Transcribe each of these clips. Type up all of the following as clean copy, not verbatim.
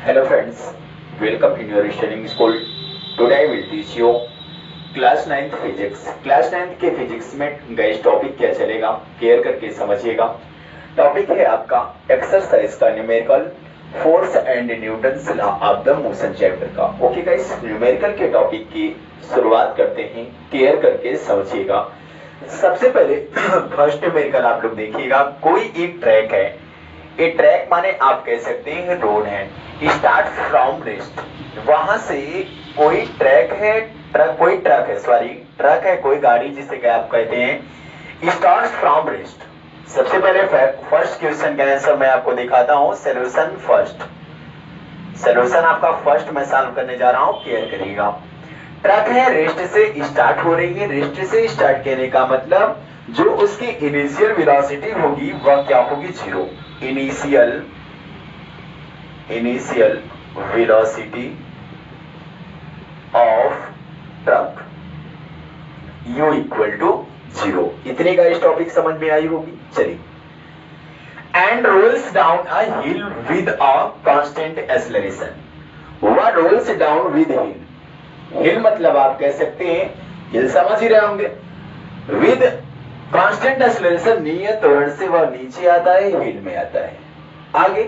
Hello friends, welcome in your studying school. Today I will teach you class 9th physics. Class 9th के physics में guys topic क्या चलेगा, care करके समझिएगा। Topic है आपका एक्सरसाइज का numerical force and Newton's law of the motion chapter का। ओके गाइस, न्यूमेरिकल के टॉपिक की शुरुआत करते हैं, केयर करके समझिएगा। सबसे पहले फर्स्ट न्यूमेरिकल आप लोग देखिएगा। कोई एक ट्रैक है, ये ट्रैक माने आप कह सकते हैं रोड है, स्टार्ट फ्रॉम रेस्ट। वहां से कोई ट्रैक है, कोई ट्रक है, सॉरी ट्रक है, कोई गाड़ी जिसे क्या आप कहते हैं, स्टार्ट फ्रॉम रेस्ट। सबसे पहले फर्स्ट क्वेश्चन का आंसर मैं आपको दिखाता हूं। सोल्यूशन फर्स्ट, सोल्यूशन आपका फर्स्ट मैं सॉल्व करने जा रहा हूं, केयर करिएगा। ट्रक है, रेस्ट से स्टार्ट हो रही है। रेस्ट से स्टार्ट करने का मतलब जो उसकी इनिशियल वेलोसिटी होगी वह क्या होगी, zero. Initial velocity of truck u equal to zero. इतने का इस टॉपिक समझ में आई होगी। चलिए, and rolls down a hill with a constant acceleration. वह rolls down with hill, hill मतलब आप कह सकते हैं, हिल समझ ही रहे होंगे, विद कांस्टेंट एक्सेलरेशन, नियत त्वरण से वह नीचे आता है, हिल में आता है। आगे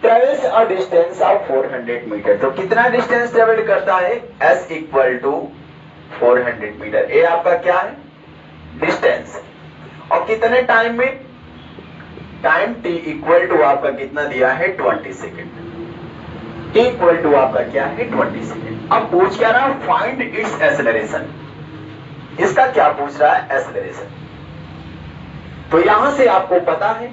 travels a distance of 400 metre. तो कितना डिस्टेंस ट्रेवल करता है, s इक्वल टू 400 मीटर। ये आपका क्या है, डिस्टेंस। और कितने टाइम में, टाइम t इक्वल टू आपका कितना दिया है, 20 सेकेंड। t इक्वल टू आपका क्या है, 20 सेकेंड। अब पूछ क्या रहा, फाइंड इट्स एक्सेलरेशन। इसका क्या पूछ रहा है, एक्सेलरेशन। तो यहां से आपको पता है,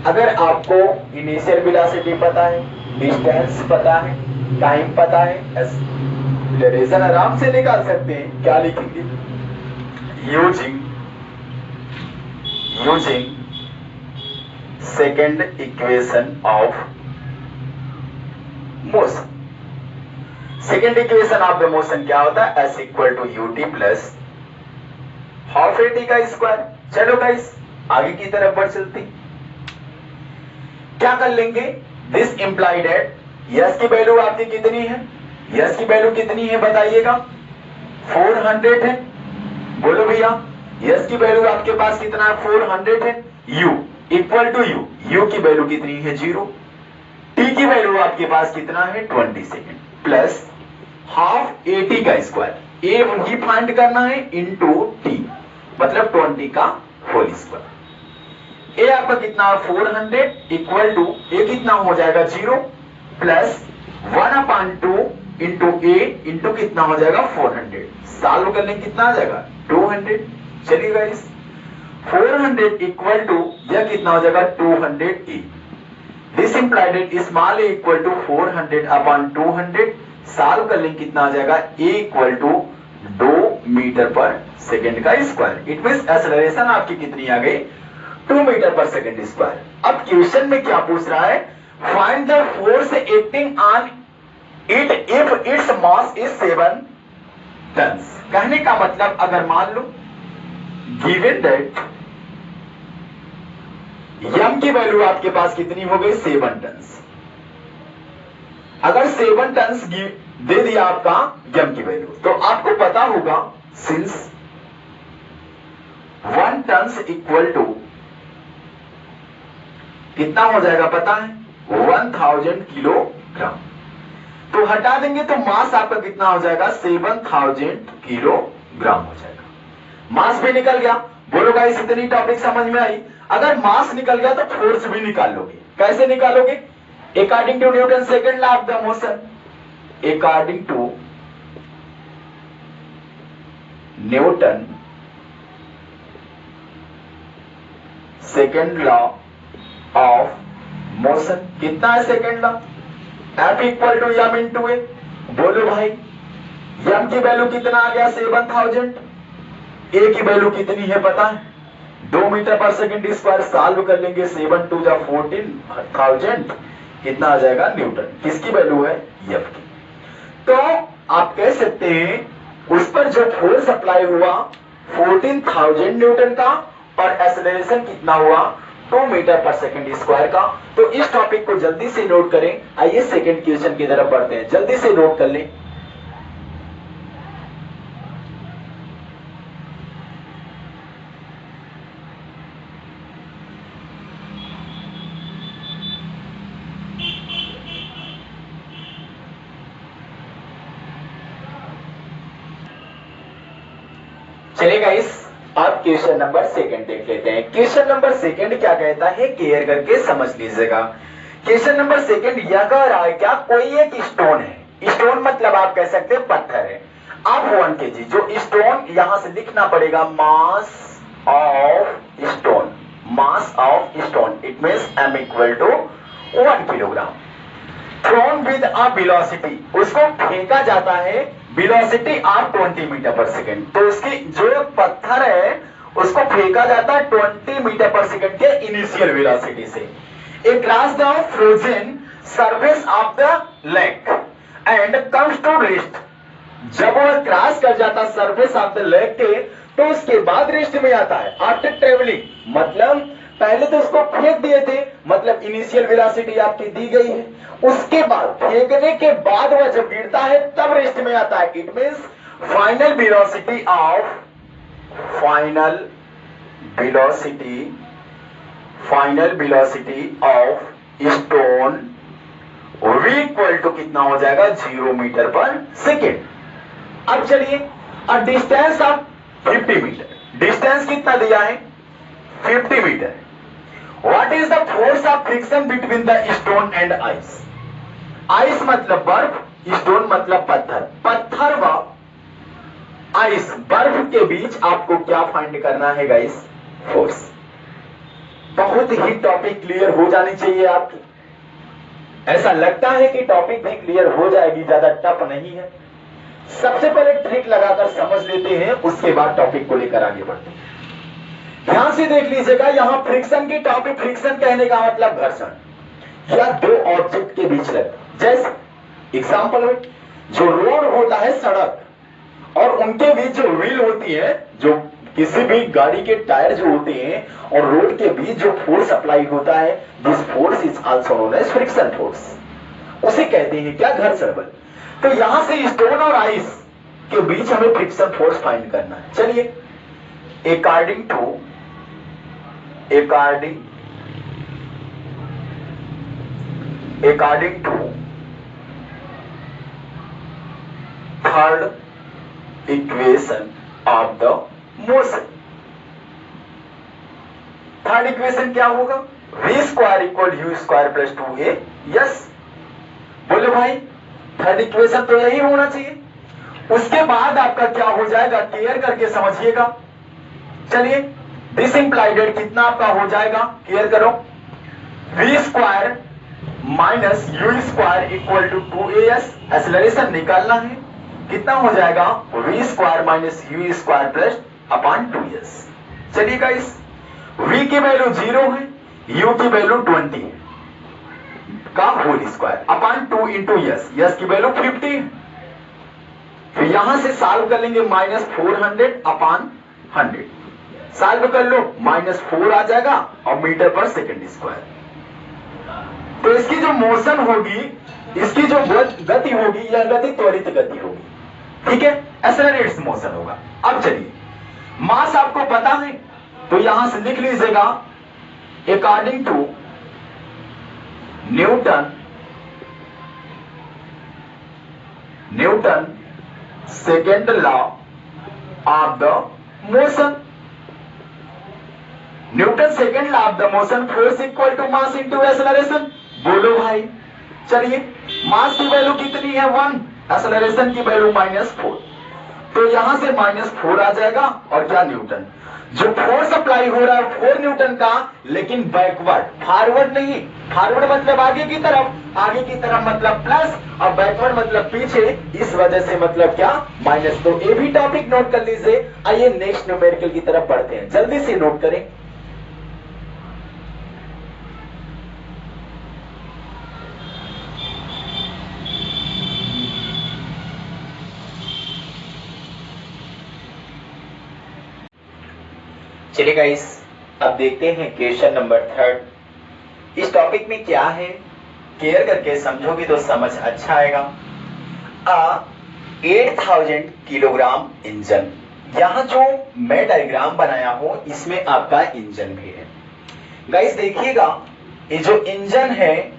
अगर आपको इनिशियल वेलोसिटी पता है, डिस्टेंस पता है, टाइम पता है, एक्सेलरेशन आराम से निकाल सकते हैं। क्या लिखेंगे, using second equation of motion. Second equation of the motion क्या होता है, s equal to u t plus half a t का स्क्वायर। चलो गाइस आगे की तरफ बढ़ चलते, क्या कर लेंगे, दिस इंप्लाइड एट, यस की वैल्यू आपकी कितनी है, यस की वैल्यू कितनी है बताइएगा, 400 है। बोलो भैया, यस की वैल्यू आपके पास कितना है, 400 है। u इक्वल टू u की वैल्यू कितनी है, 0। t की वैल्यू आपके पास कितना है, 20 second, plus half a t का स्क्वायर। ए ही फाइंड करना है, इंटू टी मतलब 20 का होल स्क्वायर। ए आपका कितना, 400 इक्वल टू ए कितना हो जाएगा, 0 प्लस 1/2 इंटू ए इंटू कितना हो जाएगा, 400। सॉल्व करने कितना आ जाएगा, 200। चलिए गाइस, 400 इक्वल टू यह कितना हो जाएगा, 200 a. This implied small a equal to 400/200। Solve करने कितना आ जाएगा, a equal to 2 metre per second का स्क्वायर। इट मींस एक्सेलरेशन आपकी कितनी आ गई, 2 मीटर पर सेकेंड स्क्वायर। अब क्वेश्चन में क्या पूछ रहा है, find the force acting on it if it's mass is 7 tons. कहने का मतलब, अगर मान लो गिवन दैट m की वैल्यू आपके पास कितनी हो गई, 7 टन्स। अगर 7 टन्स दे दिया आपका m की वैल्यू, तो आपको पता होगा सिंस 1 टन्स इक्वल टू कितना हो जाएगा पता है, 1000 किलोग्राम। तो हटा देंगे तो मास आपका कितना हो जाएगा, 7000 किलोग्राम हो जाएगा। मास भी निकल गया। बोलो गाइस, इतनी टॉपिक समझ में आई। अगर मास निकल गया तो फोर्स भी निकाल लोगे। कैसे निकालोगे, according to Newton second law of the motion, according to Newton second law of motion. कितना है second law, F equal to m into a. बोलो भाई, m की वैल्यू कितना आ गया, 7000। ए की वैल्यू कितनी है पता है, 2 metre per second square. Solve कर लेंगे, 7 2 जा 14000 कितना आ जाएगा, न्यूटन। किसकी वैल्यू है, एफ की। तो आप कह सकते हैं उस पर जो फोर्स अप्लाई हुआ 14000 न्यूटन का, और एक्सेलरेशन कितना हुआ, 2 मीटर पर सेकंड स्क्वायर का। तो इस टॉपिक को जल्दी से नोट करें। आइए सेकंड क्वेश्चन की तरफ बढ़ते हैं, जल्दी से नोट कर लें। चलिए गाइस, अब क्वेश्चन नंबर सेकंड देख लेते हैं। क्वेश्चन नंबर सेकंड क्या कहता है, केयर करके समझ लीजिएगा। क्वेश्चन नंबर सेकंड यह कह रहा है क्या, कोई एक स्टोन है, स्टोन मतलब आप कह सकते हैं पत्थर है, अब 1 kg, जो स्टोन यहां से लिखना पड़ेगा mass of stone, mass of stone, it means m equal to 1 kilogram, thrown with a velocity, उसको फेंका जाता है velocity of 20 metre per second. तो उसकी जो पत्थर है उसको फेंका जाता है 20 मीटर पर सेकंड के इनिशियल वेलोसिटी से। It cross the frozen surface of the lake and comes to rest, जब वह क्रॉस कर जाता सरफेस ऑफ द लेक के, तो उसके बाद रेस्ट में आता है। आफ्टर ट्रेवलिंग मतलब पहले तो उसको फेंक दिए थे, मतलब इनिशियल वेलोसिटी आपकी दी गई है, उसके बाद फेंकने के बाद वह जब गिरता है तब रेस्ट में आता है। It means final velocity of, final velocity of stone v equal to कितना हो जाएगा, 0 मीटर पर सेकेंड। अब चलिए, अब डिस्टेंस ऑफ 50 मीटर, डिस्टेंस कितना दिया है 50 metre. What is the force of friction between the stone and ice, ice मतलब बर्फ, स्टोन मतलब पत्थर, पत्थर व आइस बर्फ के बीच आपको क्या फाइंड करना है गाइस, फोर्स। बहुत ही टॉपिक क्लियर हो जानी चाहिए आपकी, ऐसा लगता है कि टॉपिक भी क्लियर हो जाएगी, ज्यादा टफ नहीं है। सबसे पहले ट्रिक लगाकर समझ लेते हैं, उसके बाद टॉपिक को लेकर आगे बढ़ते हैं। ध्यान से देख लीजिएगा, यहां फ्रिक्शन की टॉपिक, फ्रिक्शन कहने का मतलब घर्षण या दो ऑब्जेक्ट के बीच लग, जैसे एग्जांपल में जो रोड होता है, सड़क, और उनके बीच जो व्हील होती है, जो किसी भी गाड़ी के टायर जो होते हैं, और रोड के बीच जो फोर्स अप्लाई होता है, this force is also known as friction force, उसे कहते हैं क्या, घर्षण बल। तो यहां से स्टोन और आइस के बीच हमें फ्रिक्शन फोर्स फाइंड करना है। चलिए, according to third equation of the motion, third equation क्या होगा, v square equal u square plus 2a। Yes बोलो भाई, थर्ड इक्वेशन तो यही होना चाहिए। उसके बाद आपका क्या हो जाएगा, केयर करके समझिएगा। चलिए, दिस इंप्लाइडेड कितना आपका हो जाएगा, केयर करो, v square minus u square equal to 2as, acceleration निकालना है, कितना हो जाएगा, v square minus u square plus upon 2s। चलिए गाइस, v की वैल्यू 0 है, u की वैल्यू 20 है का whole square upon 2 into s की वैल्यू 50 है। फिर यहां से सॉल्व कर लेंगे, माइनस 400 अपॉन 100, सॉल्व कर लो, -4 आ जाएगा और मीटर पर सेकंड स्क्वायर। तो इसकी जो मोशन होगी, इसकी जो गति होगी, यह गति त्वरित गति होगी, ठीक है, एक्सेलरेटेड मोशन होगा। अब चलिए, मास आपको पता है तो यहां से लिख लीजिएगा, according to Newton second law of the motion, Newton second law of the motion, force equal to mass into acceleration. बोलो भाई, चलिए, मास की वैल्यू कितनी है 1, एक्सेलरेशन की वैल्यू -4, तो यहां से -4 आ जाएगा, और क्या न्यूटन, जो फोर्स अप्लाई हो रहा है 4 न्यूटन का, लेकिन बैकवर्ड, फॉरवर्ड नहीं, फॉरवर्ड मतलब आगे की तरफ मतलब प्लस, और बैकवर्ड मतलब पीछे, इस वजह से मतलब क्या, माइनस। तो ये भी टॉपिक नोट कर लीजिए। आइए नेक्स्ट न्यूमेरिकल की तरफ बढ़ते हैं, जल्दी से नोट करें। चलिए गाइस, अब देखते हैं क्वेश्चन नंबर 3। इस टॉपिक में क्या है, केयर करके समझोगे तो समझ अच्छा आएगा। 8000 किलोग्राम इंजन, यहाँ जो मैं डायग्राम बनाया हूं इसमें आपका इंजन भी है। गाइस देखिएगा, ये जो इंजन है,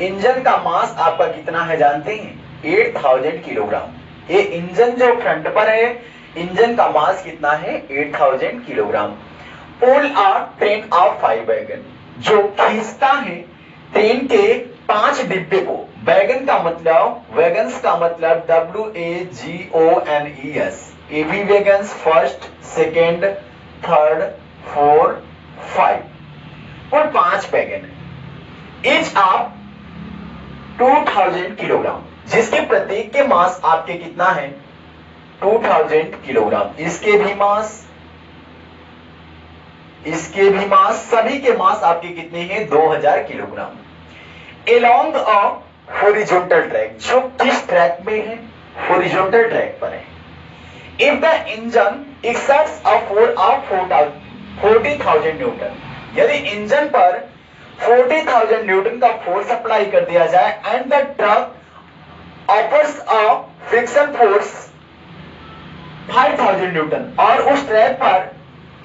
इंजन का मास आपका कितना है जानते हैं? 8000 किलोग्राम। ये इंजन जो फ्रंट पर है, इंजन का मास कितना है? 8000 kilogram. Pull a train of 5 wagon, जो खींचता है ट्रेन के 5 डिब्बे को। वैगन का मतलब, वैगन्स का मतलब WAGONES, एवी wagons, first, second, third, fourth, 5, और 5 वैगन है। इच ऑफ 2000 किलोग्राम, जिसके प्रत्येक के मास आपके कितना है? 2000 किलोग्राम। इसके भी मास, इसके भी मास, सभी के मास आपके कितने हैं? 2000 kilogram. Along a horizontal track, जो किस ट्रैक में है? हॉरिजॉन्टल ट्रैक पर है। If the engine exerts a force of 40,000 Newton, यदि इंजन पर 40,000 न्यूटन का फोर्स अप्लाई कर दिया जाए, and the truck offers a friction force 5000 Newton, और उस ट्रैक पर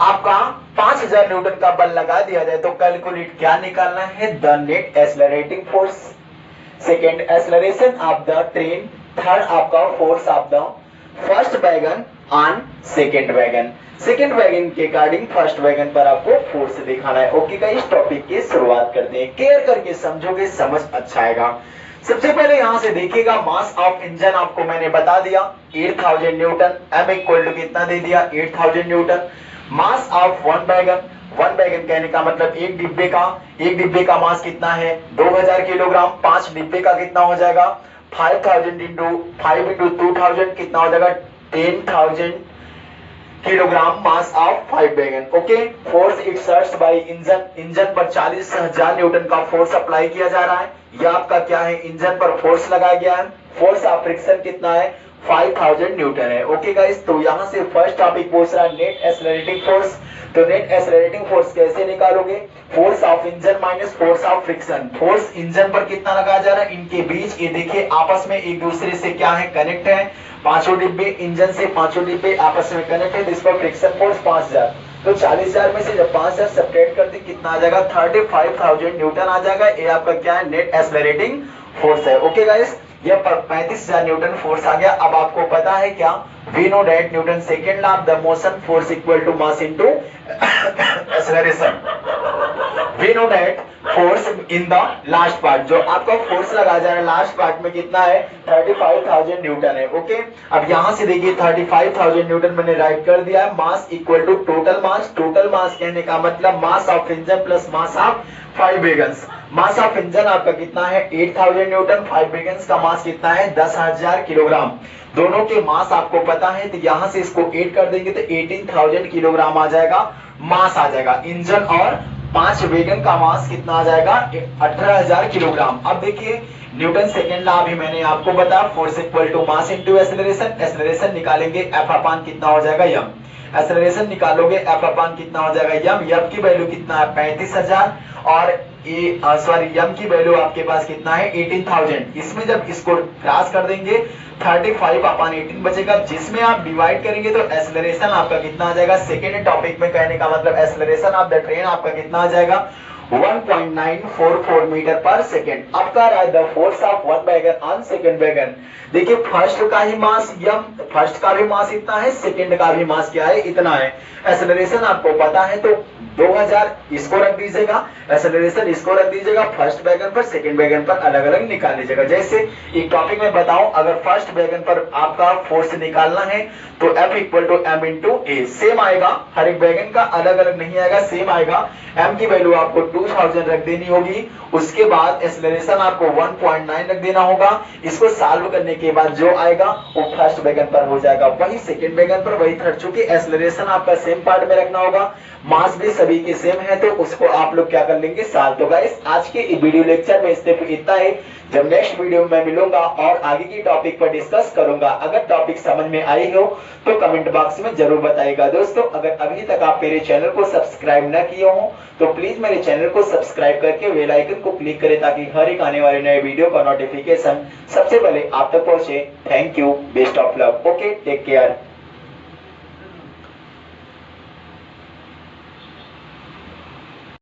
आपका 5000 न्यूटन का बल लगा दिया जाए, तो कैलकुलेट क्या निकालना है? The net accelerating force, second acceleration of the train, third आपका force of the first wagon on second wagon, second wagon के अकॉर्डिंग फर्स्ट वैगन पर आपको फोर्स दिखाना है। ओके गाइस, इस टॉपिक की शुरुआत करते हैं। केयर करके समझोगे समझ अच्छा आएगा। सबसे पहले यहां से देखिएगा, मास ऑफ इंजन आपको मैंने बता दिया 8000 न्यूटन, m इक्वल टू कितना दे दिया? 8000 Newton. Mass of one wagon, one wagon कहने का मतलब एक डिब्बे का मास कितना है? 2000 किलोग्राम। 5 डिब्बे का कितना हो जाएगा? 5000 इंटू 5 इंटू 2000 कितना हो जाएगा? 10,000 kilogram mass of 5 wagon. Okay, force exerts by engine, engine पर 40,000 न्यूटन का फोर्स अप्लाई किया जा रहा है। यह आपका क्या है? इंजन पर फोर्स लगाया गया है। फोर्स ऑफ फ्रिक्शन कितना है? 5000 न्यूटन है। ओके गाइस, तो यहां से फर्स्ट टॉपिक पूछ रहा है नेट एक्सेलरेटिंग फोर्स। तो नेट एक्सेलरेटिंग फोर्स कैसे निकालोगे? Force of engine minus force of friction. Force engine पर कितना लगाया जा रहा है? इनके बीच, ये देखिए आपस में एक दूसरे से क्या है? कनेक्ट है। पांचों डिब्बे, इंजन से पांचों डिब्बे आपस में कनेक्ट है, जिस पर फ्रिक्शन फोर्स 5000। तो 40,000 में से जब 5000 सब्ट्रैक्ट करते कितना आ जाएगा? 35,000 न्यूटन आ जाएगा। ये आपका क्या है? नेट एक्सेलरेटिंग फोर्स है। ओके गाइस, ये 35,000 न्यूटन फोर्स आ गया। अब आपको पता है क्या? We know that Newton second law of the motion, force equal to mass into acceleration. We know that force in the last part, जो आपका फोर्स लगा जा रहा है लास्ट पार्ट में कितना है? 35,000 न्यूटन है। ओके, अब यहां से देखिए 35,000 न्यूटन मैंने राइट कर दिया है। Mass equal to total mass, total mass कहने का मतलब mass of engine plus mass of 5 wagons. Mass of engine आपका कितना है? 8000 न्यूटन। 5 वैगन्स का मास कितना है? 10,000 किलोग्राम। दोनों के मास आपको पता है, तो यहां से इसको 8 कर देंगे तो 18,000 किलोग्राम आ जाएगा, मास आ जाएगा। इंजन और 5 वैगन का मास कितना आ जाएगा? 18,000 किलोग्राम। अब देखिए न्यूटन सेकेंड लॉ भी मैंने आपको बताया, force equal to mass into acceleration. Acceleration निकालेंगे, F अपान कितना हो जाएगा? m। एक्सेलरेशन निकालोगे, F अपान कितना हो जाएगा? m। m की वैल्यू कितना है? 35,000, और m की वैल्यू आपके पास कितना है? 18,000। इसमें जब इसको क्रॉस कर देंगे 35 अपान 18 बचेगा, जिसमें आप डिवाइड करेंगे तो एक्सेलरेशन आपका कितना आ जाएगा? सेकेंड टॉपिक में कहने का मतलब एक्सेलरेशन ऑफ द ट्रेन आपका कितना आ जाएगा? 1.944 मीटर पर सेकेंड। अब कह रहा है the force of one wagon on second wagon. देखिए फर्स्ट का ही मास m, फर्स्ट का भी मास इतना है, सेकेंड का भी मास क्या है? इतना है। एक्सेलरेशन आपको पता है, तो 2000 इसको रख दीजिएगा, एक्सेलरेशन इसको रख दीजिएगा, फर्स्ट वैगन पर सेकेंड वैगन पर अलग अलग निकाल लीजिएगा। जैसे एक टॉपिक में बताऊं, अगर फर्स्ट वैगन पर आपका फोर्स निकालना है तो F equal to m into a, same आएगा। हर एक वैगन का अलग अलग नहीं आएगा, सेम आएगा। m की वैल्यू आपको 2000 रख देनी होगी। उसके बाद एक्सेलरेशन आपको 1.9 रख देना होगा। इसको सॉल्व करने के बाद जो आएगा वो फर्स्ट वैगन पर हो जाएगा, वही सेकेंड वैगन पर, वही थर्ड। चूंकि एक्सेलरेशन आपका सेम पार्ट में रखना होगा, मास भी सभी की सेम है तो उसको आप लोग क्या कर लेंगे साल। तो गाइस आज के वीडियो लेक्चर में सिर्फ इतना ही। जब नेक्स्ट वीडियो में मिलूंगा और आगे की टॉपिक पर डिस्कस करूंगा। अगर टॉपिक समझ में आई हो तो कमेंट बॉक्स में जरूर बताइएगा। दोस्तों अगर अभी तक आप मेरे चैनल को सब्सक्राइब न किए हो तो प्लीज मेरे चैनल को सब्सक्राइब करके बेल आइकन को क्लिक करें ताकि हर एक आने वाले नए वीडियो का नोटिफिकेशन सबसे पहले आप तक पहुंचे। Thank you, best of luck, okay, take care.